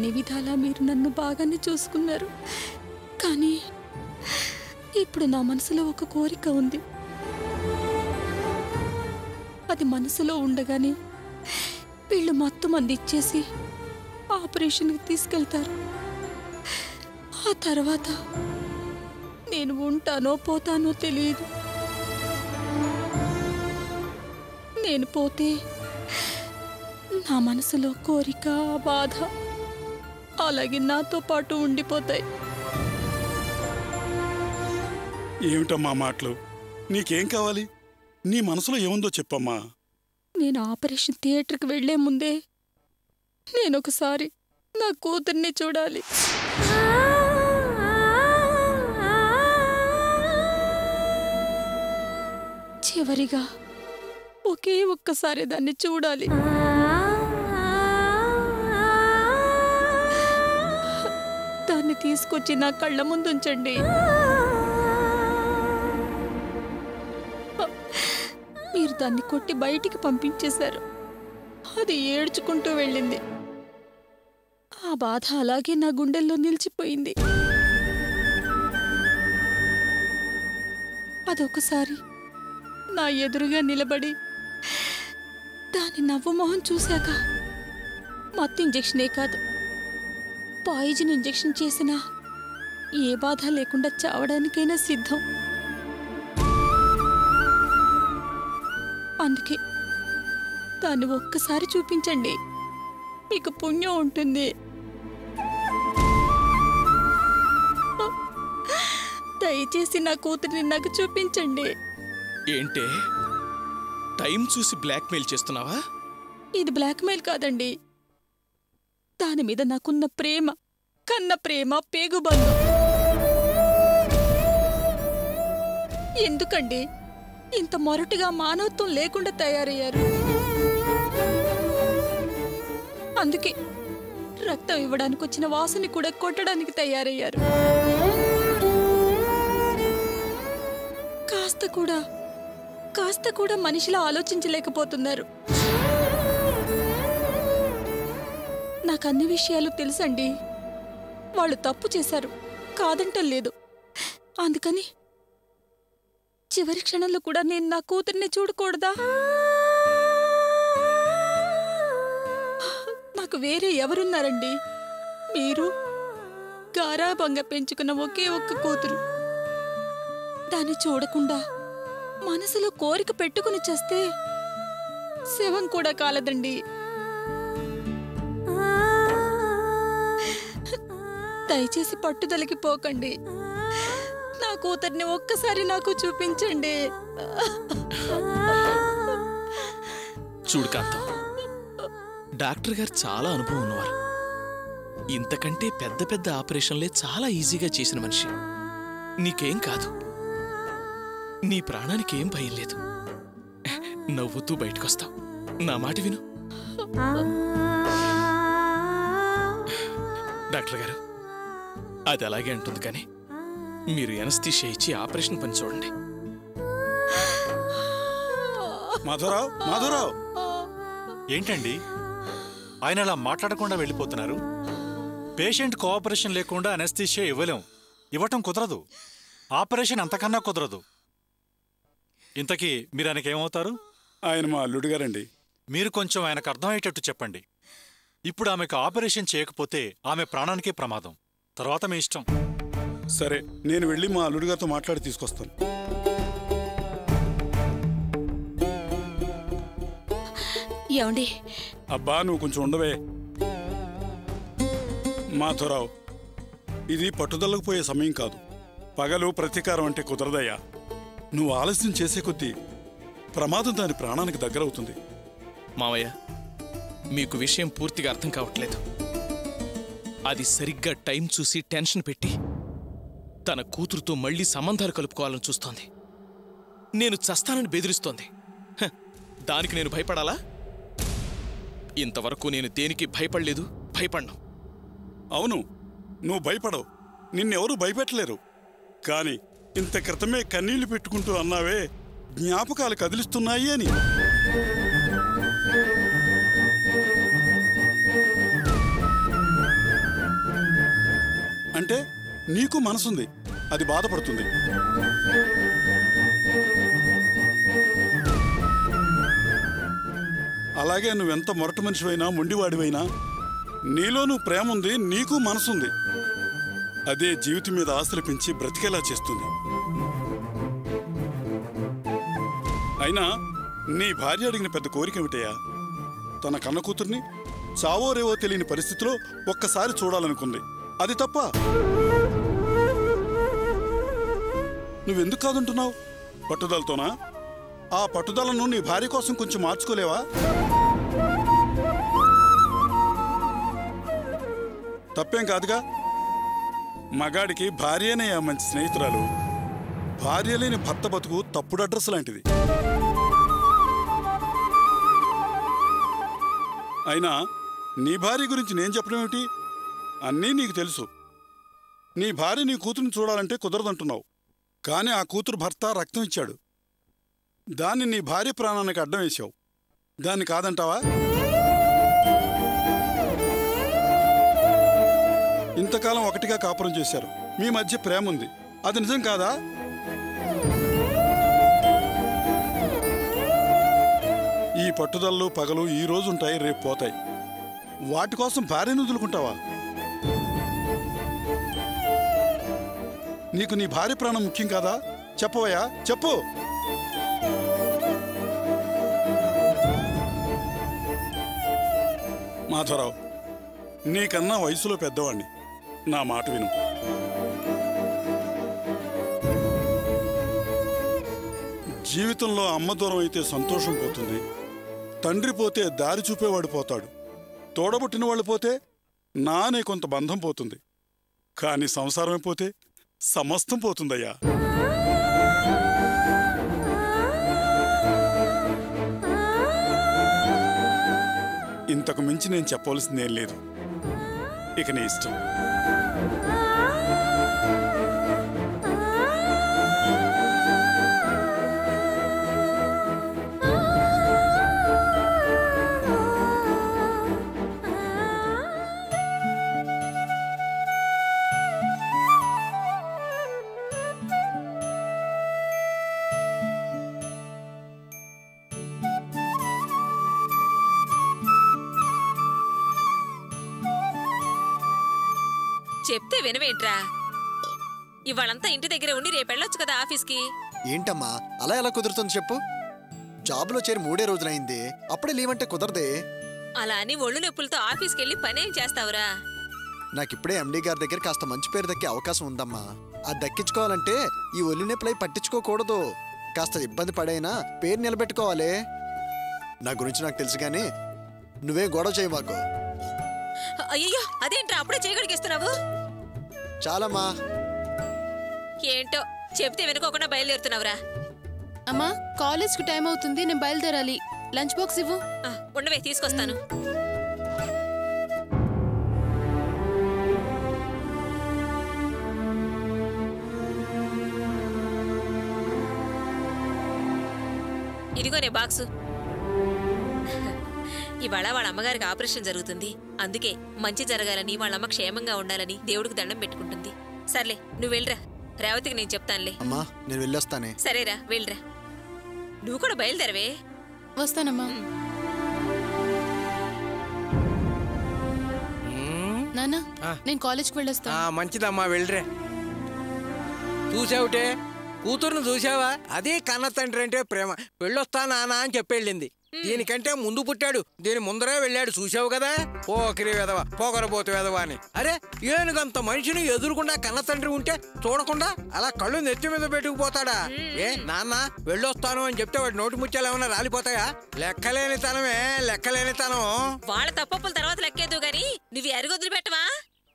అన్ని విధాలా మీరు నన్ను బాగానే చూసుకున్నారు. కానీ ఇప్పుడు నా మనసులో ఒక కోరిక ఉంది. అది మనసులో ఉండగానే వీళ్ళు మొత్తం మంది ఇచ్చేసి ఆపరేషన్కి తీసుకెళ్తారు. ఆ తర్వాత నేను ఉంటానో పోతానో తెలియదు. నేను పోతే నా మనసులో కోరిక, బాధ అలాగే నాతో పాటు ఉండిపోతాయి. ఏమిటమ్మా మాటలు? నీకేం కావాలి? నీ మనసులో ఏముందో చెప్పమ్మా. నేను ఆపరేషన్ థియేటర్కి వెళ్లే ముందే నేనొకసారి నా కూతుర్ని చూడాలి. చివరిగా ఒకే ఒక్కసారి దాన్ని చూడాలి. దాన్ని తీసుకొచ్చి నా కళ్ళ ముందుంచండి. మీరు దాన్ని కొట్టి బయటికి పంపించేశారు. అది ఏడ్చుకుంటూ వెళ్ళింది. ఆ బాధ అలాగే నా గుండెల్లో నిలిచిపోయింది. అదొకసారి నా ఎదురుగా నిలబడి దాని నవ్వు మొహం చూశాక మత్తు ఇంజెక్షనే కాదు, పాయిజన్ ఇంజెక్షన్ చేసినా ఏ బాధ లేకుండా చావడానికైనా సిద్ధం. అందుకే దాన్ని ఒక్కసారి చూపించండి, మీకు పుణ్యం ఉంటుంది. దయచేసి నా కూతురిని నాకు చూపించండి. ఏంటే టైం చూసి బ్లాక్మెయిల్ చేస్తున్నావా? ఇది బ్లాక్మెయిల్ కాదండి. దాని మీద నాకున్న ప్రేమ, కన్న ప్రేమ, పేగుబంధం. ఎందుకండి ఇంత మొరటుగా మానవత్వం లేకుండా తయారయ్యారు? అందుకే రక్తం ఇవ్వడానికి వచ్చిన వాసుని కూడా కొట్టడానికి తయారయ్యారు. కాస్త కూడా మనిషిలా ఆలోచించలేకపోతున్నారు. నాకు అన్ని విషయాలు తెలుసండి. వాళ్ళు తప్పు చేశారు, కాదంటం లేదు. అందుకని చివరి క్షణంలో కూడా నేను నా కూతుర్ని చూడకూడదా? నాకు వేరే ఎవరున్నారండి? మీరు గారాబంగా పెంచుకున్న ఒకే ఒక్క కూతురు. దాన్ని చూడకుండా మనసులో కోరిక పెట్టుకుని చేస్తే శవం కూడా కాలదండి. దయచేసి పట్టుదలకి పోకండి. నా కూతుర్ని ఒక్కసారి నాకు చూపించండి. చూడు కాంతం, డాక్టర్ గారు చాలా అనుభవం ఉన్నవారు. ఇంతకంటే పెద్ద పెద్ద ఆపరేషన్లే చాలా ఈజీగా చేసిన మనిషి. నీకేం కాదు, నీ ప్రాణానికి ఏం భయం లేదు. నవ్వుతూ బయటకొస్తావు. నా మాట విను. డాక్టర్ గారు, అది అలాగే అంటుంది, కానీ మీరు ఎనస్థీషియా ఇచ్చి ఆపరేషన్ పని చూడండి. మాధవరావు, ఏంటండి ఆయన అలా మాట్లాడకుండా వెళ్ళిపోతున్నారు? పేషెంట్ కోఆపరేషన్ లేకుండా ఎనస్థీషియా ఇవ్వలేం, ఇవ్వటం కుదరదు. ఆపరేషన్ అంతకన్నా కుదరదు. ఇంతకీ మీరు ఆయనకేమవుతారు? ఆయన మా అల్లుడు గారండి. మీరు కొంచెం ఆయనకు అర్థమయ్యేటట్టు చెప్పండి. ఇప్పుడు ఆమెకు ఆపరేషన్ చేయకపోతే ఆమె ప్రాణానికే ప్రమాదం. తర్వాత మీ ఇష్టం. సరే, నేను వెళ్ళి మా అల్లుడు గారితో మాట్లాడి తీసుకొస్తాను. ఏమండి? అబ్బా, నువ్వు కొంచెం ఉండవే. మాధవరావు, ఇది పట్టుదలకు పోయే సమయం కాదు. పగలు ప్రతీకారం అంటే కుదరదయ్యా. నువ్వు ఆలస్యం చేసే కొద్దీ ప్రమాదం దాని ప్రాణానికి దగ్గరవుతుంది. మావయ్య, మీకు విషయం పూర్తిగా అర్థం కావట్లేదు. అది సరిగ్గా టైం చూసి టెన్షన్ పెట్టి తన కూతురుతో మళ్లీ సంబంధాలు కలుపుకోవాలని చూస్తోంది. నేను చస్తానని బెదిరిస్తోంది. దానికి నేను భయపడాలా? ఇంతవరకు నేను దేనికి భయపడలేదు, భయపడ్ను. అవును, నువ్వు భయపడవు, నిన్నెవరూ భయపెట్టలేరు. కానీ ఇంత క్రితమే కన్నీళ్లు పెట్టుకుంటూ అన్నావే, జ్ఞాపకాలు కదిలిస్తున్నాయి అని. అంటే నీకు మనసుంది, అది బాధపడుతుంది. అలాగే నువ్వెంత మొరటి మనిషివైనా మొండివాడివైనా నీలో నువ్వు ప్రేమ ఉంది, నీకు మనసుంది. అదే జీవితం మీద ఆశలు పెంచి బ్రతికేలా చేస్తుంది. అయినా నీ భార్య అడిగిన పెద్ద కోరిక ఏమిటయ్యా? తన కన్న కూతుర్ని చావో రేవో తెలియని పరిస్థితిలో ఒక్కసారి చూడాలనుకుంది. అది తప్ప? నువ్వెందుకు కాదంటున్నావు? పట్టుదలతోనా? ఆ పట్టుదలను నీ భార్య కోసం కొంచెం మార్చుకోలేవా? తప్పేం కాదుగా. మగాడికి భార్యనే మంచి స్నేహితురాలు. భార్య లేని భర్త బతుకు తప్పుడు అడ్రస్ లాంటిది. అయినా నీ భార్య గురించి నేను చెప్పడం ఏమిటి? అన్నీ నీకు తెలుసు. నీ భార్య నీ కూతురుని చూడాలంటే కుదరదంటున్నావు. కానీ ఆ కూతురు భర్త రక్తం ఇచ్చాడు. దాన్ని నీ భార్య ప్రాణానికి అడ్డం వేశావు. దాన్ని కాదంటావా? ఇంతకాలం ఒకటిగా కాపురం చేశారు. మీ మధ్య ప్రేమ ఉంది. అది నిజం కాదా? ఈ పట్టుదలలు పగలు ఈ రోజు ఉంటాయి, రేపు పోతాయి. వాటి కోసం భార్యను వదులుకుంటావా? నీకు నీ భార్య ప్రాణం ముఖ్యం కాదా? చెప్పవయ్యా, చెప్పు. మాధవరావు, నీకన్నా వయసులో పెద్దవాణ్ణి. నా మాట విను. జీవితంలో అమ్మ దూరం అయితే సంతోషం పోతుంది. తండ్రి పోతే దారి చూపేవాడు పోతాడు. తోడబుట్టిన వాళ్ళు పోతే నా అనే కొంత బంధం పోతుంది. కానీ సంసారమే పోతే సమస్తం పోతుందయ్యా. ఇంతకు మించి నేను చెప్పవలసిందేం లేదు. ఇక నీ ఇష్టం. చెప్తే వినవేంట్రా? ఇవాళంతా ఇంటి దగ్గరే ఉండి రేపెళ్ళొచ్చు కదా ఆఫీస్కి. ఏంటమ్మా అలా ఎలా కుదురుతుంది చెప్పు? జాబ్లో చేరి 3 రోజులైంది, అప్పుడే లీవ్ అంటే కుదరదే. అలా అని ఒళ్ళు నొప్పులతో ఆఫీస్కి వెళ్ళి పనేం చేస్తావురా? నాకిప్పుడే ఎండీ గారి దగ్గర కాస్త మంచి పేరు దక్కే అవకాశం ఉందమ్మా. అది దక్కించుకోవాలంటే ఈ ఒళ్ళు నొప్పులై పట్టించుకోకూడదు. కాస్త ఇబ్బంది పడైనా పేరు నిలబెట్టుకోవాలి. నా గురించి నాకు తెలుసు కానీ నువ్వేం గొడవ చేయి మాకు. అయ్యో, అదేంట్రా అప్పుడే చేయగలిగిస్తున్నావు? చాలమ్మా. ఏంటో చెప్తే వినుకోకుండా బయలుదేరుతున్నావురా. అమ్మా, కాలేజ్కి టైం అవుతుంది, నేను బయలుదేరాలి. లంచ్ బాక్స్ ఇవ్వు. ఉండవే, తీసుకొస్తాను. ఇదిగోనే బాక్సు. ఇవాళ వాళ్ళ అమ్మగారికి ఆపరేషన్ జరుగుతుంది. అందుకే మంచి జరగాలని, వాళ్ళమ్మ క్షేమంగా ఉండాలని దేవుడికి దండం పెట్టుకుంటుంది. సర్లే, నువ్వు వెళ్ళరా. రేవతికి నేను చెప్తానులే. అమ్మా, నేను వెళ్ళొస్తానే. సరేరా, వెళ్ళరా. నువ్వు కూడా బయలుదేరవే. వస్తానమ్మా. నాన్న, నేను కాలేజ్కి వెళ్ళొస్తా. మంచిదమ్మా, వెళ్ళరే. చూసావుటే, కూతురును చూసావా? అదే కన్న తండ్రి అంటే ప్రేమ. వెళ్ళొస్తా నానా అని చెప్పెళ్ళింది. దీనికంటే ముందు పుట్టాడు, దీని ముందరే వెళ్ళాడు. చూసావు కదా, పోకిరి వెదవ, పోకరబోతు వెదవ అని. అరే, ఏనుగంత మనిషిని ఎదురుకుండా కన్న తండ్రి ఉంటే చూడకుండా అలా కళ్ళు నెత్తి మీద పెట్టుకుపోతాడా? ఏ నాన్న వెళ్ళొస్తాను అని చెప్తే వాడి నోటి ముత్యాలు ఏమన్నా రాలిపోతాయా? లెక్కలేని తనమే, లెక్కలేని తనం. వాళ్ళ తప్పప్పుల తర్వాత లెక్కేదు గాని నువ్వు ఎరగొద్దులు పెట్టవా?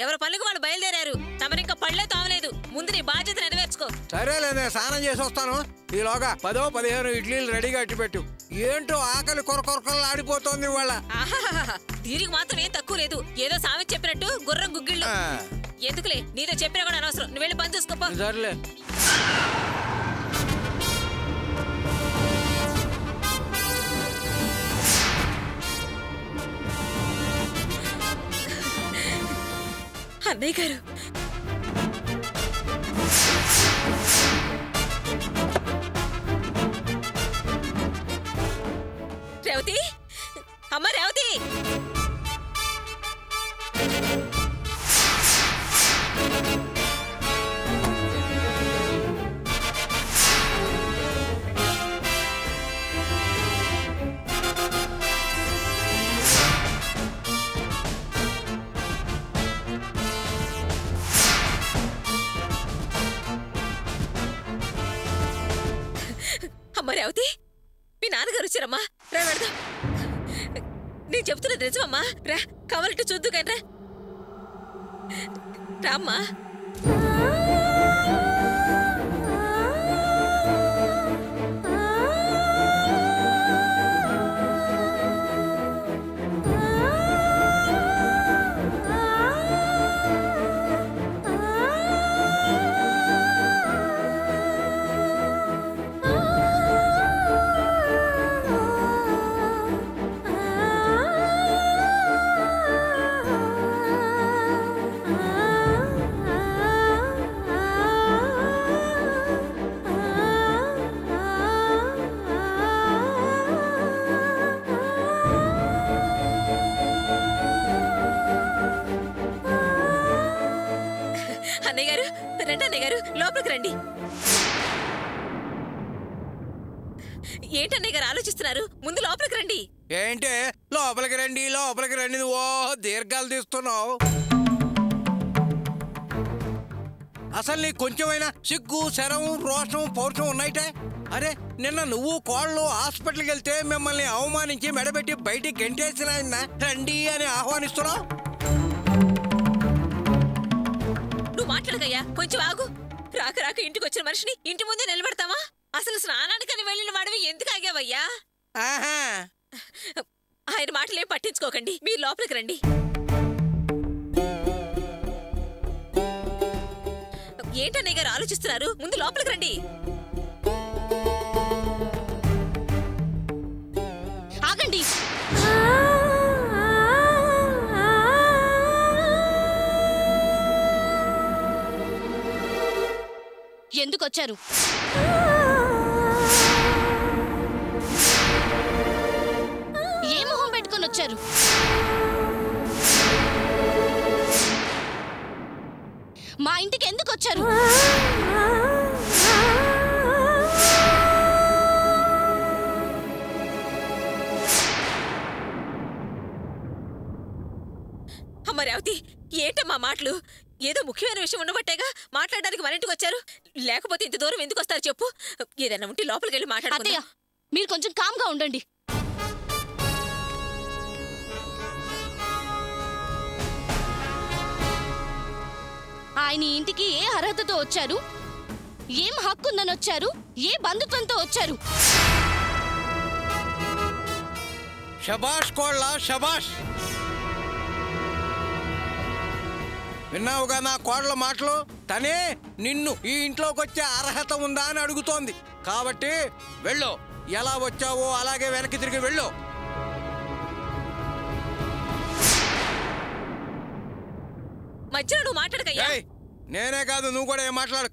ఎవరి పనులకు వాళ్ళు బయలుదేరారు. తమరింకా పళ్ళే తావలేదు. ముందు నీ బాధ్యత నెరవేర్చుకో. సరేలేదే, స్నానం చేసి వస్తాను. ఈలోగా 10-15 ఇడ్లీలు రెడీగా అట్టి పెట్టు. ఏంటో ఆకలి కొరకొరకలు ఆడిపోతోంది వాళ్ళ. దీనికి మాత్రం ఏం తక్కువ లేదు. ఏదో సామెత చెప్పినట్టు గుర్రం గుగ్గిళ్ళు. ఎందుకులే, నీతో చెప్పినా కూడా అనవసరం. నువ్వు వెళ్ళి పని చూసుకోపో. సర్లే. అన్నయ్య గారు, అమ్మ రేవతి! అమ్మ రేవతి, మీ నాన్నగారు వచ్చారమ్మా. రా వెళ్దాం. నేను చెప్తున్నది నిజమమ్మా. రా, కావాలంటే చూద్దు కానీ రామ్మా. అన్నయ్య గారు రండి, అన్నయ్య గారు లోపలికి రండి. ఏంటన్నయ్య గారు ఆలోచిస్తున్నారు? ముందు లోపలికి రండి. ఏంటే లోపలికి రండి లోపలికి రండి, ఓ దీర్ఘాలు తీస్తున్నావు. అసలు నీకు కొంచెమైనా సిగ్గు, శరం, రోషం, పౌరుషం ఉన్నాయిటే? అరే నిన్న నువ్వు కోళ్ళు హాస్పిటల్కి వెళ్తే మిమ్మల్ని అవమానించి మెడబెట్టి బయటికి గెంటేసిన ఆయన రండి అని ఆహ్వానిస్తున్నావు. నువ్వు మాట్లాడకయ్యా, కొంచెం ఆగు. రాక రాక ఇంటికి వచ్చిన మనిషిని ఇంటి ముందే నిలబెడతావా? అసలు స్నానానికని వెళ్ళిన వాడివి ఎందుకు ఆగావయ్యా? ఆహా, ఆయన మాటలేం పట్టించుకోకండి, మీరు లోపలికి రండి. ఏంటన్నయ్య గారు ఆలోచిస్తున్నారు? ముందు లోపలికి రండి. ఆగండి. ఎందుకు వచ్చారు? ఏ మొహం పెట్టుకొని వచ్చారు? మా ఇంటికి ఎందుకు వచ్చారు? అమ్మ రేవతి, ఏంటమ్మా మాటలు? ఏదో ముఖ్యమైన విషయం ఉండబట్టేగా మాట్లాడడానికి మన ఇంటికి వచ్చారు. లేకపోతే ఇంత దూరం ఎందుకు వస్తారు చెప్పు? ఏదైనా ఉంటే లోపలికి వెళ్ళి మాట్లాడుకుందాం. అత్తయ్య, మీరు కొంచెం కామ్గా ఉండండి. ఆయన ఇంటికి ఏ అర్హతతో వచ్చారు? ఏం హక్కుందని వచ్చారు? ఏ బంధుత్వంతో వచ్చారు? శబాష్ కోళ్ళ శబాష్. విన్నావుగా నా కోళ్ళ మాటలు? తనే నిన్ను ఈ ఇంట్లోకి వచ్చే అర్హత ఉందా అని అడుగుతోంది. కాబట్టి వెళ్ళు, ఎలా వచ్చావో అలాగే వెనక్కి తిరిగి వెళ్ళు. మధ్యలో నువ్వు మాట్లాడకయ్యా. నేనే కాదు, నువ్వు కూడా ఏం మాట్లాడు.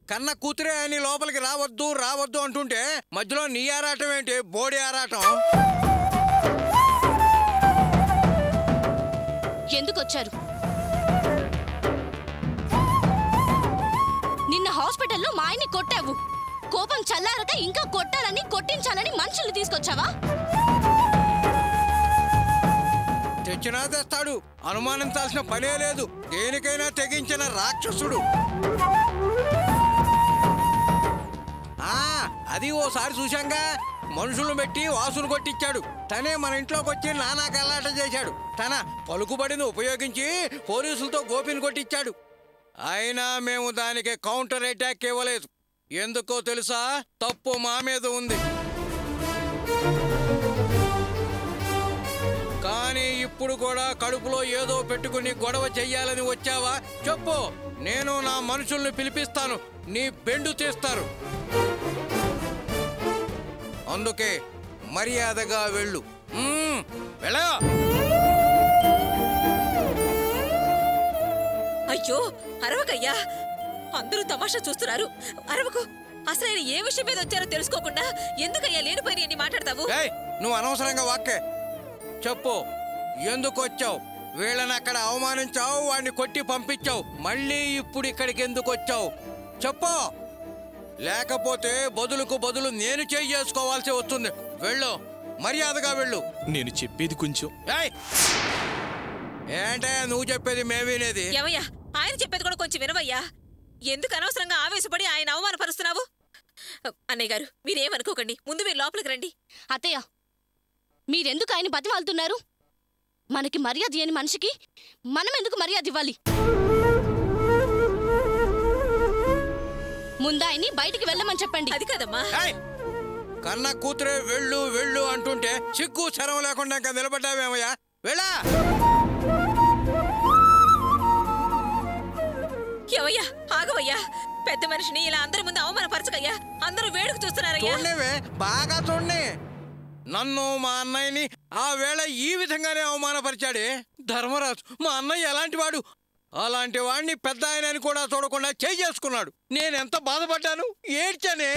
కన్న కూతురే అని లోపలికి రావద్దు రావద్దు అంటుంటే మధ్యలో నీ ఆరాటం ఏంటి? బోడి ఆరాటం. ఎందుకు వచ్చారు? నిన్న హాస్పిటల్లో మా ఆయన్ని కొట్టావు. కోపం చల్లారక ఇంకా కొట్టాలని కొట్టించాలని మనుషులు తీసుకొచ్చావా? తెచ్చినా తెస్తాడు, అనుమానించాల్సిన పనే లేదు. దేనికైనా తెగించిన రాక్షసుడు. అది ఓసారి చూశాంగా, మనుషులను పెట్టి వాసును కొట్టించాడు. తనే మన ఇంట్లోకి వచ్చి నానా కల్లాట చేశాడు. తన పలుకుబడిని ఉపయోగించి పోలీసులతో గోపిని కొట్టించాడు. అయినా మేము దానికి కౌంటర్ అటాక్ ఇవ్వలేదు. ఎందుకో తెలుసా? తప్పు మా మీద ఉంది. కానీ ఇప్పుడు కూడా కడుపులో ఏదో పెట్టుకుని గొడవ చెయ్యాలని వచ్చావా? చెప్పు, నేను నా మనుషుల్ని పిలిపిస్తాను, నీ బెండు తీస్తారు. అందుకే మర్యాదగా వెళ్ళు. వెళ్ళ. అయ్యో అరవకయ్యా, అందరూ తమాషా చూస్తున్నారు. అరవకు. అసలు ఆయన ఏ విషయం మీద వచ్చారో తెలుసుకోకుండా ఎందుకయ్యా లేనిపోయి అన్ని మాట్లాడతావు? నువ్వు అనవసరంగా వాక్కే. చెప్పు, ఎందుకు వచ్చావు? వీళ్ళని అక్కడ అవమానించావు, వాడిని కొట్టి పంపించావు. మళ్ళీ ఇప్పుడు ఇక్కడికి ఎందుకు వచ్చావు? చెప్పు, లేకపోతే బదులు నేను చేసుకోవాల్సి వస్తుంది. వెళ్ళు, మర్యాదగా వెళ్ళు. నేను చెప్పేది కొంచెం. ఏయ్! ఏంటే నువ్వు చెప్పేది మేమేనేది? ఏమయ్యా, ఆయన చెప్పేది కూడా కొంచెం వినవయ్యా. ఎందుకు అనవసరంగా ఆవేశపడి ఆయన అవమానపరుస్తున్నావు? అన్నయ్య గారు, మీరేమనుకోకండి, ముందు మీరు లోపలికి రండి. అత్తయ్య, మీరెందుకు ఆయన బతిమాలుతున్నారు? మనకి మర్యాద ఇయ్యని మనిషికి మనం ఎందుకు మర్యాద ఇవ్వాలి? ముందాయన్ని బయటికి వెళ్ళమని చెప్పండి. అది కదమ్మా. కన్న కూతురే వెళ్ళు వెళ్ళు అంటుంటే సిగ్గు శరం లేకుండా ఇంకా నిలబడ్డావేమయ్యా? వెళ్ళా! ఏవయ్యా, ఆగవయ్యా. పెద్ద మనిషిని ఇలా అందరి ముందు అవమానపరచకయ్యా. అందరూ వేడుకు చూస్తున్నారయ్యా. చూడలేవే, బాగా చూడండి. నన్ను మా అన్నయ్యని ఆ వేళ ఈ విధంగానే అవమానపరిచాడే ధర్మరాజు. మా అన్నయ్య ఎలాంటి వాడు? అలాంటి వాడిని పెద్ద ఆయనని కూడా చూడకుండా చేసుకున్నాడు. నేనెంత బాధపడ్డాను, ఏడ్చానే.